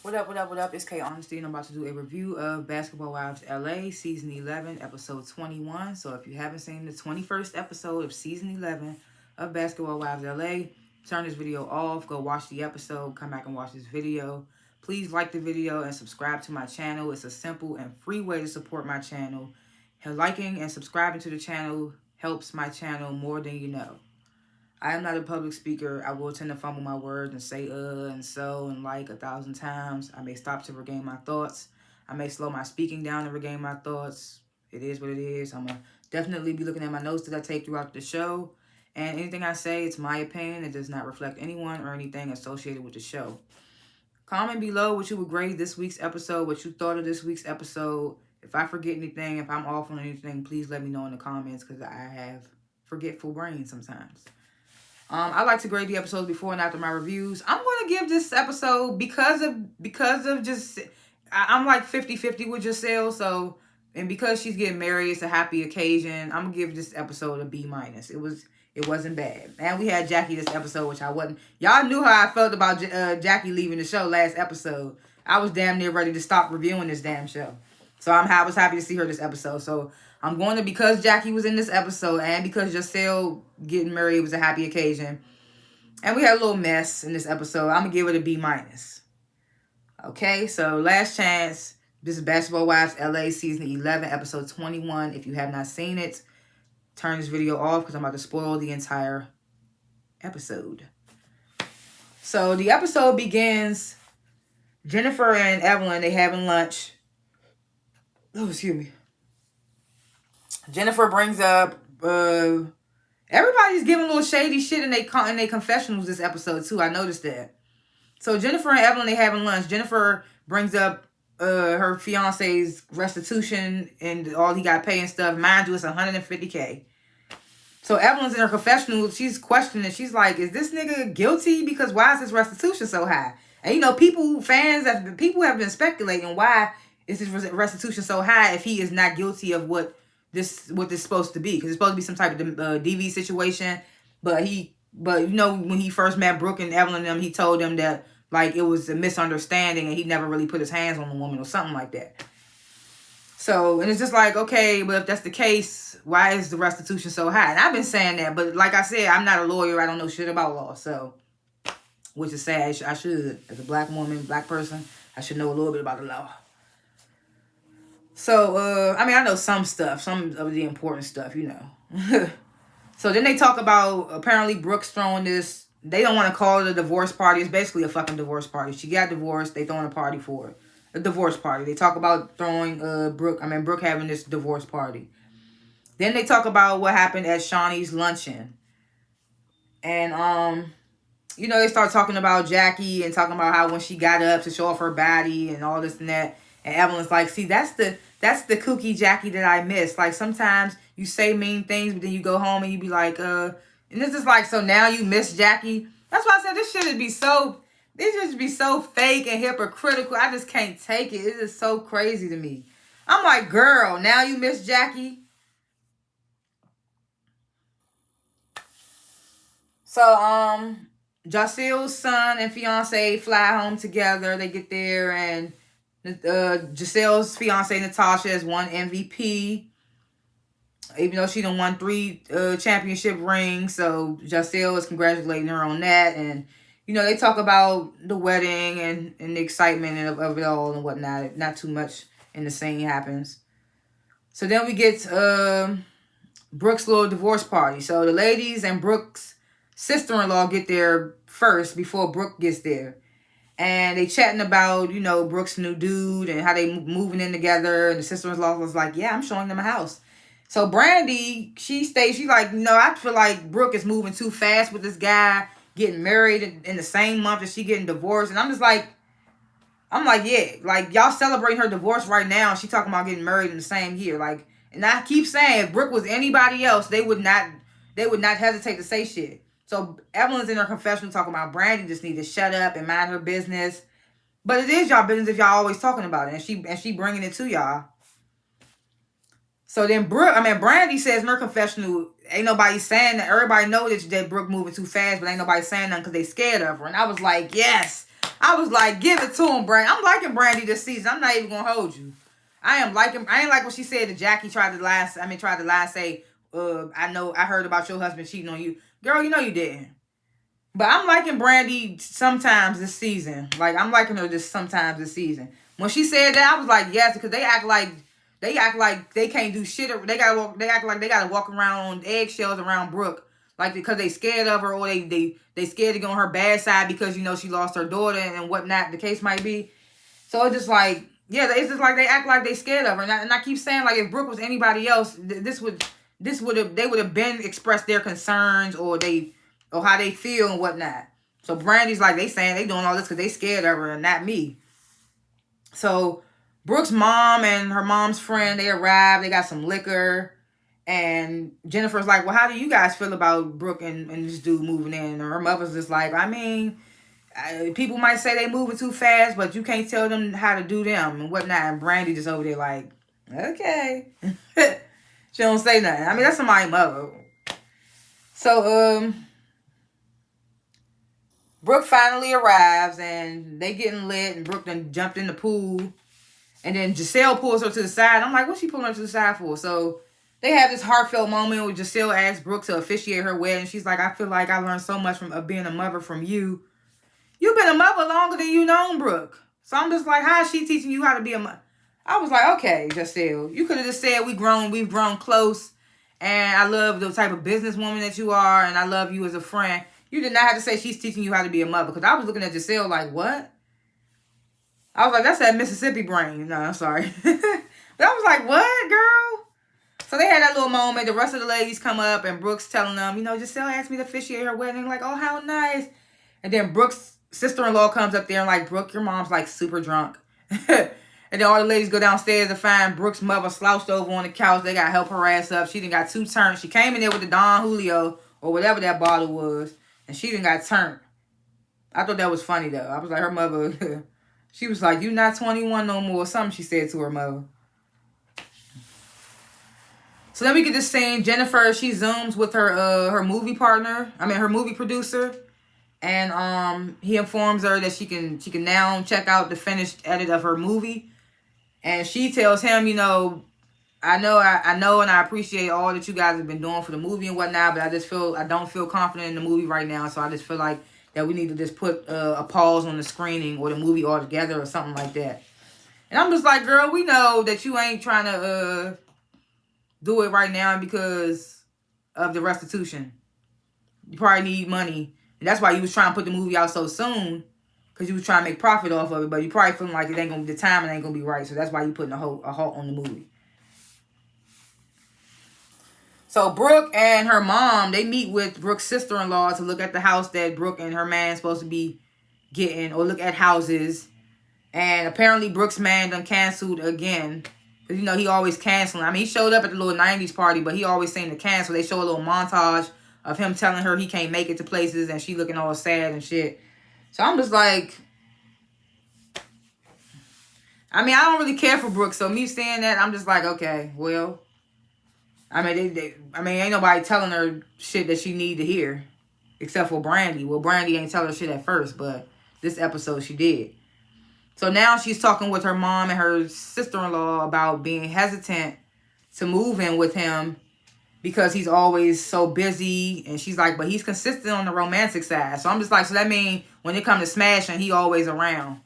What up? It's K.Honesty, and I'm about to do a review of Basketball Wives LA Season 11, Episode 21. So if you haven't seen the 21st episode of Season 11 of Basketball Wives LA, turn this video off, go watch the episode, come back and watch this video. Please like the video and subscribe to my channel. It's a simple and free way to support my channel. Liking and subscribing to the channel helps my channel more than you know. I am not a public speaker. I will tend to fumble my words and say and so and like 1,000 times. I may stop to regain my thoughts. I may slow my speaking down to regain my thoughts. It is what it is. I'm going to definitely be looking at my notes that I take throughout the show. And anything I say, it's my opinion. It does not reflect anyone or anything associated with the show. Comment below what you would grade this week's episode, what you thought of this week's episode. If I forget anything, if I'm off on anything, please let me know in the comments because I have forgetful brain sometimes. I like to grade the episodes before and after my reviews. I'm going to give this episode, because of just, I'm like 50-50 with Giselle, so, and because she's getting married, it's a happy occasion, I'm going to give this episode a B-. It wasn't bad. And we had Jackie this episode, which I wasn't. Y'all knew how I felt about Jackie leaving the show last episode. I was damn near ready to stop reviewing this damn show. So I was happy to see her this episode. So I'm going to, because Jackie was in this episode and because Giselle getting married was a happy occasion, and we had a little mess in this episode, I'm going to give it a B-. Okay, so last chance. This is Basketball Wives LA Season 11, Episode 21. If you have not seen it, turn this video off because I'm about to spoil the entire episode. So the episode begins, Jennifer and Evelyn, they having lunch. Oh, excuse me. Jennifer brings up, everybody's giving a little shady shit in they confessionals this episode too. I noticed that. So Jennifer and Evelyn, they having lunch. Jennifer brings up her fiance's restitution and all he got paid and stuff. Mind you, it's $150K. So Evelyn's in her confessional. She's questioning. She's like, is this nigga guilty? Because why is his restitution so high? And you know, people have been speculating, why is his restitution so high if he is not guilty of what this is supposed to be? Because it's supposed to be some type of DV situation. But you know, when he first met Brooke and Evelyn and them, he told them that like it was a misunderstanding and he never really put his hands on the woman or something like that. So, and it's just like, okay, but if that's the case, why is the restitution so high? And I've been saying that, but like I said, I'm not a lawyer. I don't know shit about law. So, which is sad. I should, as a black woman, black person, I should know a little bit about the law. So, I mean, I know some stuff, some of the important stuff, you know. So then they talk about, apparently Brooke's throwing this, they don't want to call it a divorce party. It's basically a fucking divorce party. She got divorced. They throwing a party for it. A divorce party. They talk about throwing Brooke having this divorce party. Then they talk about what happened at Shawnee's luncheon. And, you know, they start talking about Jackie and talking about how when she got up to show off her body and all this and that. And Evelyn's like, see, that's the kooky Jackie that I miss. Like, sometimes you say mean things, but then you go home and you be like, and this is like, so now you miss Jackie? That's why I said this should be so fake and hypocritical. I just can't take it. It is so crazy to me. I'm like, girl, now you miss Jackie? So, Jocelyn's son and fiance fly home together. They get there, and Giselle's fiance Natasha has won MVP, even though she done won 3 championship rings. So Giselle is congratulating her on that, and you know, they talk about the wedding and the excitement of it all and whatnot. Not too much in the scene happens. So then we get Brooke's little divorce party. So the ladies and Brooke's sister-in-law get there first before Brooke gets there. And they chatting about, you know, Brooke's new dude and how they moving in together. And the sister-in-law was like, yeah, I'm showing them a house. So Brandy, she's like, no, I feel like Brooke is moving too fast with this guy, getting married in the same month as she getting divorced. And I'm like, yeah, like y'all celebrating her divorce right now. She talking about getting married in the same year. Like, and I keep saying, if Brooke was anybody else, they would not hesitate to say shit. So Evelyn's in her confessional talking about Brandy just need to shut up and mind her business. But it is y'all business if y'all always talking about it. And she bringing it to y'all. So then Brandy says in her confessional, ain't nobody saying that. Everybody knows that Brooke moving too fast, but ain't nobody saying nothing because they scared of her. And I was like, yes, I was like, give it to him, Brandy. I'm liking Brandy this season. I'm not even gonna hold you. I ain't like what she said to Jackie tried to lie, say, I heard about your husband cheating on you. Girl, you know you didn't. But I'm liking Brandy sometimes this season. Like, I'm liking her just sometimes this season. When she said that, I was like, yes, because they act like they can't do shit. They act like they gotta walk around on eggshells around Brooke, like because they scared of her, or they scared to go on her bad side because she lost her daughter and whatnot. The case might be. So it's just like, yeah, it's just like they act like they scared of her. And I keep saying, like, if Brooke was anybody else, they would have been expressed their concerns or how they feel and whatnot. So Brandy's like, they saying they doing all this because they scared of her and not me. So Brooke's mom and her mom's friend, they arrived. They got some liquor. And Jennifer's like, well, how do you guys feel about Brooke and this dude moving in? And her mother's just like, I mean, people might say they moving too fast, but you can't tell them how to do them and whatnot. And Brandy just over there like, okay. She don't say nothing. I mean, that's somebody's mother. So, Brooke finally arrives and they getting lit and Brooke done jumped in the pool. And then Giselle pulls her to the side. I'm like, what's she pulling her to the side for? So they have this heartfelt moment where Giselle asks Brooke to officiate her wedding. She's like, I feel like I learned so much from being a mother from you. You've been a mother longer than you known Brooke. So I'm just like, how is she teaching you how to be a mother? I was like, okay, Giselle, you could have just said we've grown close. And I love the type of businesswoman that you are. And I love you as a friend. You did not have to say she's teaching you how to be a mother. Because I was looking at Giselle like, what? I was like, that's that Mississippi brain. No, I'm sorry. But I was like, what, girl? So they had that little moment. The rest of the ladies come up and Brooke's telling them, Giselle asked me to officiate her wedding. Like, oh, how nice. And then Brooke's sister-in-law comes up there and like, Brooke, your mom's like super drunk. And then all the ladies go downstairs to find Brooke's mother slouched over on the couch. They got to help her ass up. She done got 2 turns. She came in there with the Don Julio or whatever that bottle was. And she done got turned. I thought that was funny, though. I was like, her mother, she was like, you not 21 no more. Something she said to her mother. So then we get this scene. Jennifer, she zooms with her movie partner. Her movie producer. And he informs her that she can now check out the finished edit of her movie. And she tells him, I know and I appreciate all that you guys have been doing for the movie and whatnot, but I don't feel confident in the movie right now, so I just feel like that we need to just put a pause on the screening or the movie altogether or something like that. And I'm just like, girl, we know that you ain't trying to do it right now because of the restitution. You probably need money. And that's why you was trying to put the movie out so soon, because you was trying to make profit off of it, but you probably feeling like the timing ain't gonna be right, so that's why you putting a halt on the movie. So Brooke and her mom, they meet with Brooke's sister-in-law to look at the house that Brooke and her man supposed to be getting, or look at houses. And apparently Brooke's man done canceled again. Because, he always canceling. He showed up at the little 90s party, but he always seemed to cancel. They show a little montage of him telling her he can't make it to places, and she looking all sad and shit. So I'm just like, I don't really care for Brooke. So me saying that, I'm just like, okay, well, ain't nobody telling her shit that she need to hear, except for Brandy. Well, Brandy ain't telling her shit at first, but this episode she did. So now she's talking with her mom and her sister-in-law about being hesitant to move in with him because he's always so busy. And she's like, but he's consistent on the romantic side. So I'm just like, so that means when it comes to smashing, he always around.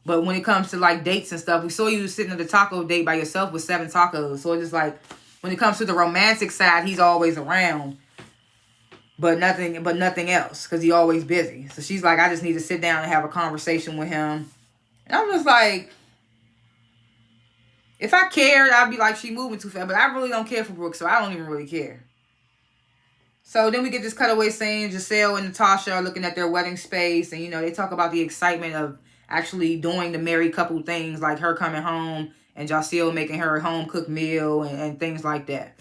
But when it comes to like dates and stuff, we saw you sitting at a taco date by yourself with 7 tacos. So it's just like, when it comes to the romantic side, he's always around. But nothing else, because he's always busy. So she's like, I just need to sit down and have a conversation with him. And I'm just like, if I cared, I'd be like, she moving too fast. But I really don't care for Brooke, so I don't even really care. So then we get this cutaway scene. Giselle and Natasha are looking at their wedding space. And, they talk about the excitement of actually doing the married couple things, like her coming home and Giselle making her a home-cooked meal and things like that.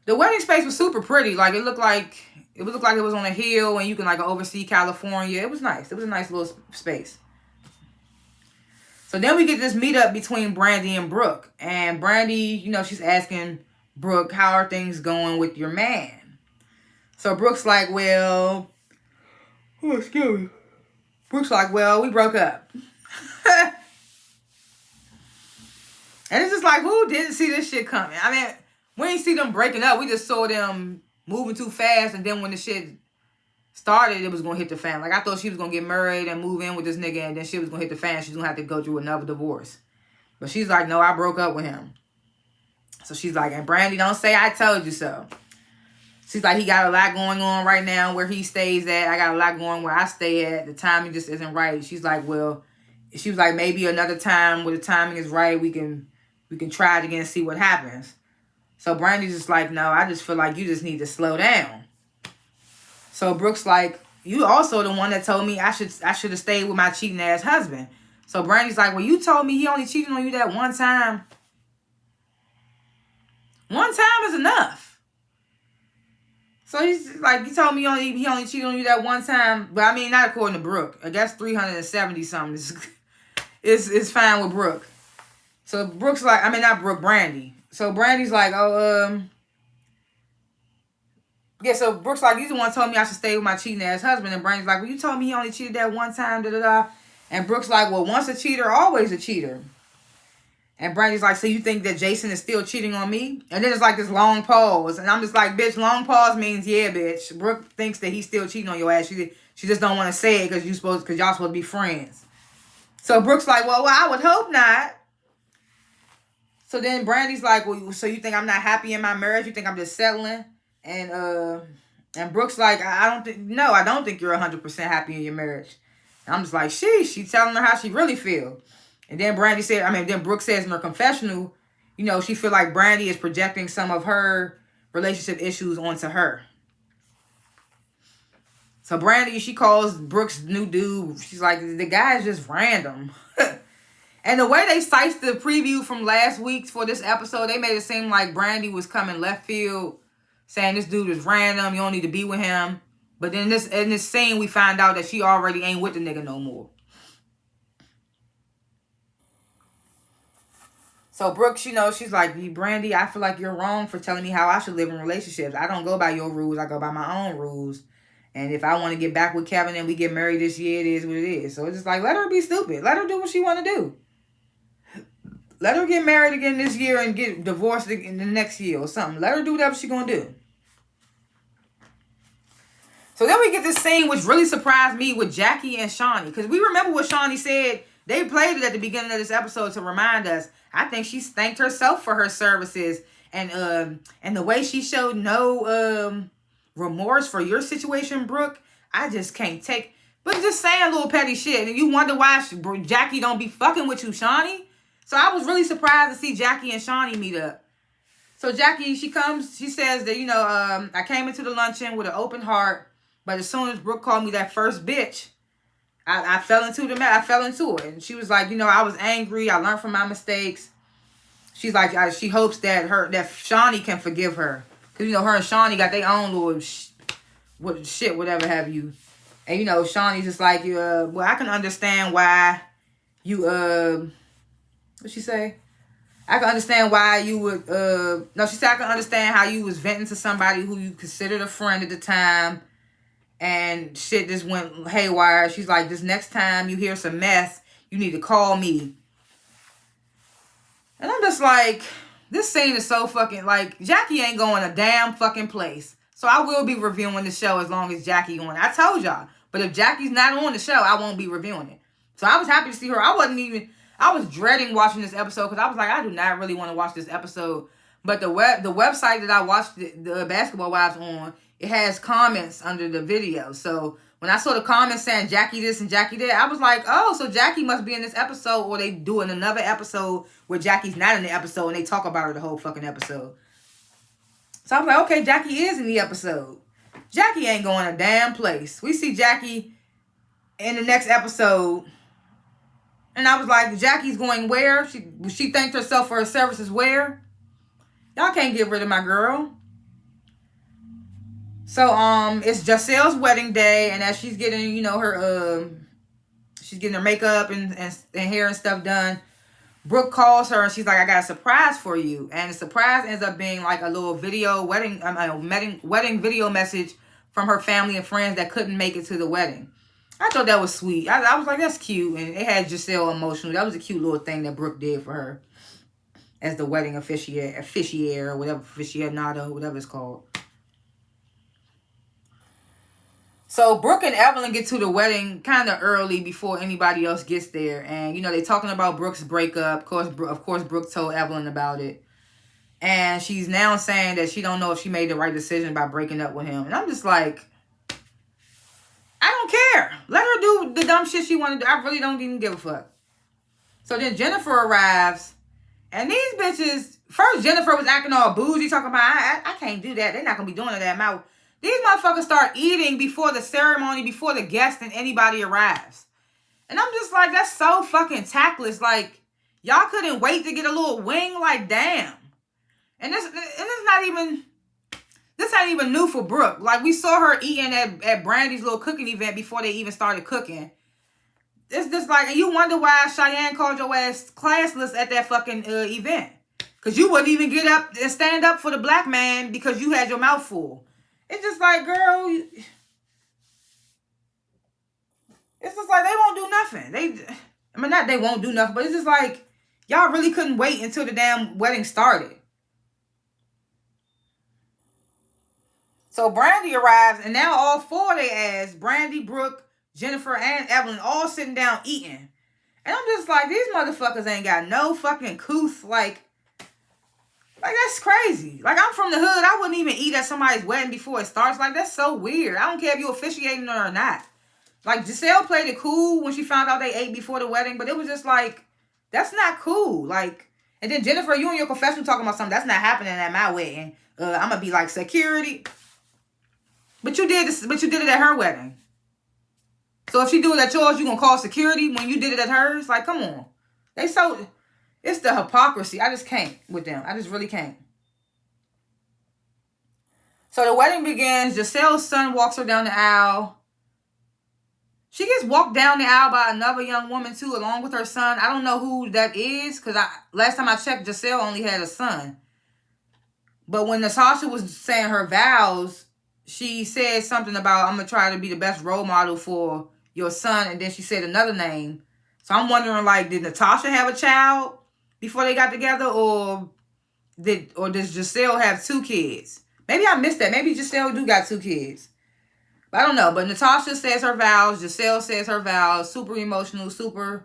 The wedding space was super pretty. Like, it looked like it was on a hill and you can like oversee California. It was nice. It was a nice little space. So then we get this meetup between Brandy and Brooke. And Brandy, she's asking Brooke, how are things going with your man? So Brooke's like, well, Oh, excuse me. Brooke's like, well, we broke up. And it's just like, who didn't see this shit coming? I mean, we didn't see them breaking up. We just saw them moving too fast. And then when the shit started, it was going to hit the fan. Like, I thought she was going to get married and move in with this nigga. And then shit was going to hit the fan. She's going to have to go through another divorce. But she's like, no, I broke up with him. So she's like, and Brandy, don't say I told you so. She's like, he got a lot going on right now where he stays at. I got a lot going where I stay at. The timing just isn't right. She's like, well, she was like, maybe another time where the timing is right, we can try it again and see what happens. So Brandy's just like, no, I just feel like you just need to slow down. So Brooke's like, you also the one that told me I should have stayed with my cheating ass husband. So Brandy's like, well, you told me he only cheated on you that one time. One time is enough. So he's like, you told me he only cheated on you that one time. But I mean, not according to Brooke. I guess 370 something is fine with Brooke. So Brooke's like, I mean, not Brooke, Brandy. So Brandy's like, oh, yeah, so Brooke's like, you the one told me I should stay with my cheating ass husband. And Brandy's like, well, you told me he only cheated that one time, da-da-da. And Brooke's like, well, once a cheater, always a cheater. And Brandy's like, so you think that Jason is still cheating on me? And then it's like this long pause. And I'm just like, bitch, long pause means, yeah, bitch. Brooke thinks that he's still cheating on your ass. She just don't want to say it because y'all supposed to be friends. So Brooke's like, well, I would hope not. So then Brandy's like, well, so you think I'm not happy in my marriage? You think I'm just settling? And Brooke's like, I don't think you're 100% happy in your marriage. And I'm just like, she's telling her how she really feels. And then then Brooke says in her confessional, you know, she feel like Brandy is projecting some of her relationship issues onto her. So Brandy, she calls Brooke's new dude. She's like, the guy is just random. And the way they cite the preview from last week for this episode, they made it seem like Brandy was coming left field, saying this dude is random, you don't need to be with him. But then in this scene, we find out that she already ain't with the nigga no more. So Brooke, you know, she's like, Brandy, I feel like you're wrong for telling me how I should live in relationships. I don't go by your rules. I go by my own rules. And if I want to get back with Kevin and we get married this year, it is what it is. So it's just like, let her be stupid. Let her do what she want to do. Let her get married again this year and get divorced in the next year or something. Let her do whatever she's going to do. So then we get this scene which really surprised me with Jackie and Shawnee. Because we remember what Shawnee said. They played it at the beginning of this episode to remind us. I think she thanked herself for her services. And the way she showed no remorse for your situation, Brooke, I just can't take. But just saying little petty shit. And you wonder why Jackie don't be fucking with you, Shawnee. So I was really surprised to see Jackie and Shawnee meet up. So Jackie, she says that, you know, I came into the luncheon with an open heart. But as soon as Brooke called me that first bitch, I fell into it. And she was like, you know, I was angry. I learned from my mistakes. She's like, she hopes that Shawnee can forgive her. Because, you know, her and Shawnee got their own little shit, whatever have you. And, you know, Shawnee's just like, well, I can understand why you, what'd she say? I can understand why you would, no, she said, I can understand how you was venting to somebody who you considered a friend at the time. And shit just went haywire. She's like, this next time you hear some mess, you need to call me. And I'm just like, this scene is so fucking, like, Jackie ain't going a damn fucking place. So I will be reviewing the show as long as Jackie on. I told y'all. But if Jackie's not on the show, I won't be reviewing it. So I was happy to see her. I was dreading watching this episode because I was like, I do not really want to watch this episode. But the website that I watched the Basketball Wives on, it has comments under the video. So when I saw the comments saying Jackie this and Jackie that, I was like, oh, so Jackie must be in this episode, or they doing another episode where Jackie's not in the episode and they talk about her the whole fucking episode. So I was like, okay, Jackie is in the episode. Jackie ain't going a damn place. We see Jackie in the next episode. And I was like, Jackie's going where? She thanked herself for her services where? Y'all can't get rid of my girl. So, it's Giselle's wedding day, and as she's getting, you know, she's getting her makeup and hair and stuff done, Brooke calls her, and she's like, I got a surprise for you. And the surprise ends up being like a little wedding video message from her family and friends that couldn't make it to the wedding. I thought that was sweet. I was like, that's cute. And it had Giselle emotional. That was a cute little thing that Brooke did for her as the wedding officiator, or whatever, aficionado, whatever it's called. So Brooke and Evelyn get to the wedding kind of early before anybody else gets there. And, you know, they talking about Brooke's breakup. Of course, Brooke told Evelyn about it. And she's now saying that she don't know if she made the right decision by breaking up with him. And I'm just like, I don't care. Let her do the dumb shit she want to do. I really don't even give a fuck. So then Jennifer arrives. And these bitches, first Jennifer was acting all bougie, talking about, I can't do that. They're not going to be doing that. These motherfuckers start eating before the ceremony, before the guest and anybody arrives. And I'm just like, that's so fucking tactless. Like, y'all couldn't wait to get a little wing? Like, damn. And this ain't even new for Brooke. Like, we saw her eating at Brandy's little cooking event before they even started cooking. It's just like, and you wonder why Cheyenne called your ass classless at that fucking event. Because you wouldn't even get up and stand up for the black man because you had your mouth full. It's just like, girl, it's just like they won't do nothing. Not they won't do nothing, but it's just like, y'all really couldn't wait until the damn wedding started. So Brandy arrives, and now all four of their ass, Brandy, Brooke, Jennifer, and Evelyn, all sitting down eating. And I'm just like, these motherfuckers ain't got no fucking couth. Like that's crazy. Like, I'm from the hood. I wouldn't even eat at somebody's wedding before it starts. Like, that's so weird. I don't care if you officiating or not. Like, Giselle played it cool when she found out they ate before the wedding, but it was just like, that's not cool. Like, and then Jennifer, you and your confessional talking about something that's not happening at my wedding. I'm gonna be like security. But you did it at her wedding. So if she do it at yours, you gonna call security when you did it at hers? Like, come on. It's the hypocrisy. I just can't with them. I just really can't. So the wedding begins. Giselle's son walks her down the aisle. She gets walked down the aisle by another young woman too, along with her son. I don't know who that is, because last time I checked, Giselle only had a son. But when Natasha was saying her vows, she said something about, I'm going to try to be the best role model for your son. And then she said another name. So I'm wondering, like, did Natasha have a child before they got together? Or does Giselle have 2 kids? Maybe I missed that. Maybe Giselle do got 2 kids. But I don't know. But Natasha says her vows. Giselle says her vows. Super emotional. Super,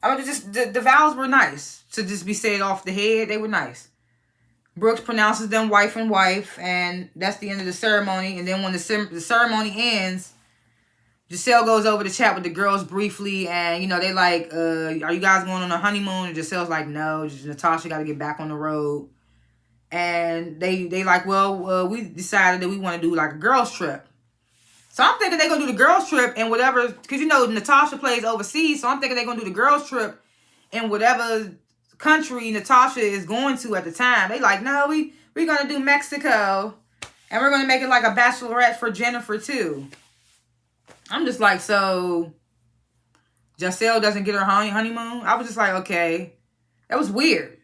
I mean, just the vows were nice. To just be said off the head, they were nice. Brooks pronounces them wife and wife, and that's the end of the ceremony. And then when the ceremony ends, Giselle goes over to chat with the girls briefly, and, you know, they like, are you guys going on a honeymoon? And Giselle's like, no, Natasha got to get back on the road. And they like, well, we decided that we want to do like a girls trip. So I'm thinking they're going to do the girls trip and whatever, because, you know, Natasha plays overseas, so I'm thinking they're going to do the girls trip in whatever country Natasha is going to at the time. They like, no, we're going to do Mexico, and we're going to make it like a bachelorette for Jennifer too. I'm just like, so Giselle doesn't get her honeymoon? I was just like, okay. That was weird.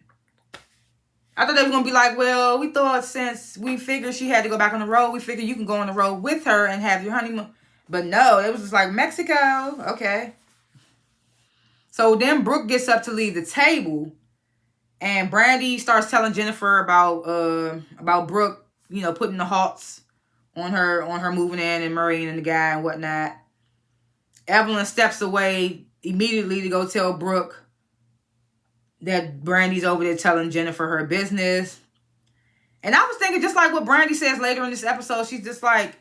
I thought they were going to be like, well, we thought since we figured she had to go back on the road, we figured you can go on the road with her and have your honeymoon. But no, it was just like, Mexico. Okay. So then Brooke gets up to leave the table, and Brandy starts telling Jennifer about Brooke, you know, putting the halts on her moving in and marrying the guy and whatnot. Evelyn steps away immediately to go tell Brooke that Brandy's over there telling Jennifer her business. And I was thinking, just like what Brandy says later in this episode, she's just like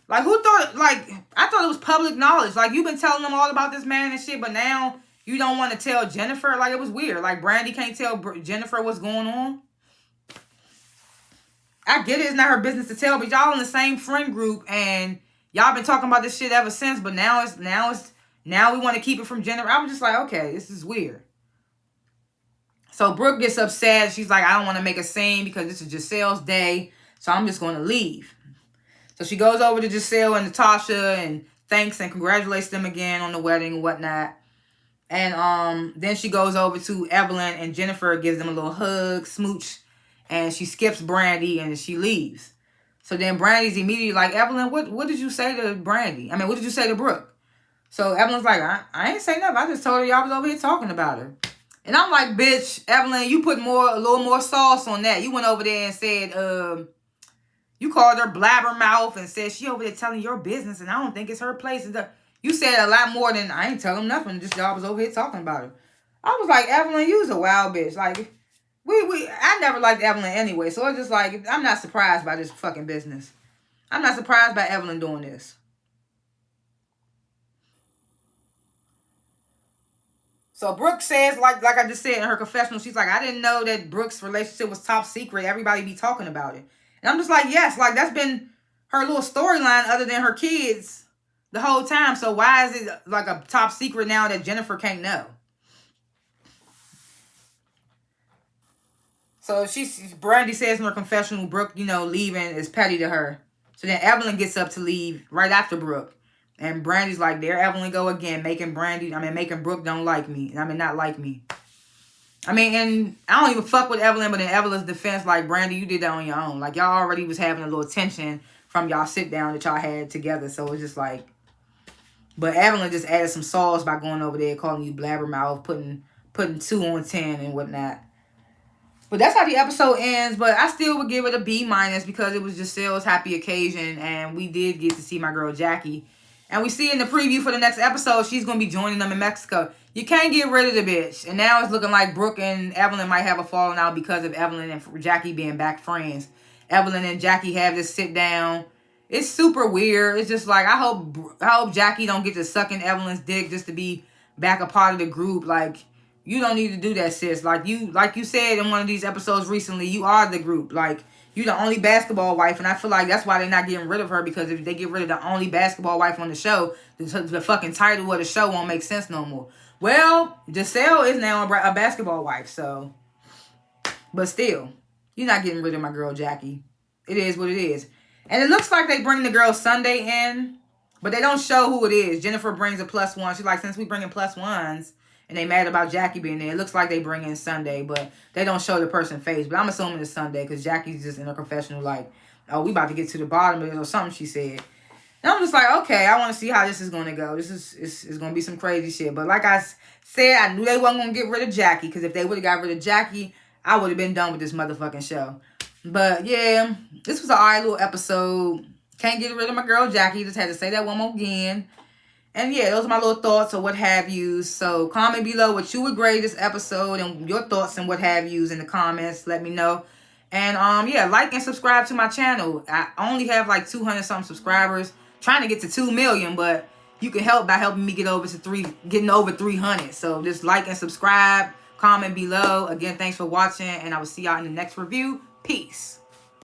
who thought, like, I thought it was public knowledge. Like, you've been telling them all about this man and shit, but now you don't want to tell Jennifer. Like, it was weird. Like, Brandy can't tell Jennifer what's going on. I get it, it's not her business to tell, but y'all in the same friend group, and y'all been talking about this shit ever since, but now we want to keep it from Jennifer. I was just like, okay, this is weird. So Brooke gets upset. She's like, I don't want to make a scene because this is Giselle's day, so I'm just going to leave. So she goes over to Giselle and Natasha and thanks and congratulates them again on the wedding and whatnot. And then she goes over to Evelyn, and Jennifer gives them a little hug, smooch. and she skips Brandy and she leaves. So then Brandy's immediately like, Evelyn, what did you say to Brandy? I mean, what did you say to Brooke? So Evelyn's like, I ain't say nothing. I just told her y'all was over here talking about her. And I'm like, bitch, Evelyn, you put a little more sauce on that. You went over there and said, you called her blabbermouth and said she over there telling your business and I don't think it's her place. You said a lot more than I ain't tell them nothing. Just y'all was over here talking about her. I was like, Evelyn, you was a wild bitch. Like, I never liked Evelyn anyway. So it's just like, I'm not surprised by this fucking business. I'm not surprised by Evelyn doing this. So Brooke says, like I just said in her confessional, she's like, I didn't know that Brooke's relationship was top secret. Everybody be talking about it. And I'm just like, yes, like that's been her little storyline other than her kids the whole time. So why is it like a top secret now that Jennifer can't know? So Brandy says in her confessional, Brooke, leaving is petty to her. So then Evelyn gets up to leave right after Brooke. And Brandy's like, there Evelyn go again, making Brooke don't like me. Not like me. And I don't even fuck with Evelyn, but in Evelyn's defense, like, Brandy, you did that on your own. Like, y'all already was having a little tension from y'all sit down that y'all had together. So it's just like, but Evelyn just added some sauce by going over there, calling you blabbermouth, putting 2 on 10 and whatnot. But that's how the episode ends. But I still would give it a B- because it was Giselle's happy occasion. And we did get to see my girl Jackie. And we see in the preview for the next episode, she's going to be joining them in Mexico. You can't get rid of the bitch. And now it's looking like Brooke and Evelyn might have a falling out because of Evelyn and Jackie being back friends. Evelyn and Jackie have this sit down. It's super weird. It's just like, I hope Jackie don't get to sucking Evelyn's dick just to be back a part of the group. Like, you don't need to do that, sis. Like you said in one of these episodes recently, you are the group. Like, you the only basketball wife, and I feel like that's why they're not getting rid of her, because if they get rid of the only basketball wife on the show, the fucking title of the show won't make sense no more. Well, Giselle is now a basketball wife, so. But still, you're not getting rid of my girl Jackie. It is what it is. And it looks like they bring the girl Sunday in, but they don't show who it is. Jennifer brings a +1. She's like, since we bringing +1s, and they mad about Jackie being there, it looks like they bring in Sunday, but they don't show the person's face. But I'm assuming it's Sunday, because Jackie's just in her confessional like, oh, we about to get to the bottom of it or something, she said. And I'm just like, okay, I want to see how this is going to go. This is going to be some crazy shit. But like I said, I knew they wasn't going to get rid of Jackie, because if they would have got rid of Jackie, I would have been done with this motherfucking show. But yeah, this was an alright little episode. Can't get rid of my girl Jackie. Just had to say that one more again. And yeah, those are my little thoughts or what have yous. So comment below what you would grade this episode and your thoughts and what have yous in the comments. Let me know. And yeah, like and subscribe to my channel. I only have like 200 something subscribers. Trying to get to 2 million, but you can help by helping me getting over 300. So just like and subscribe, comment below. Again, thanks for watching, and I will see y'all in the next review. Peace.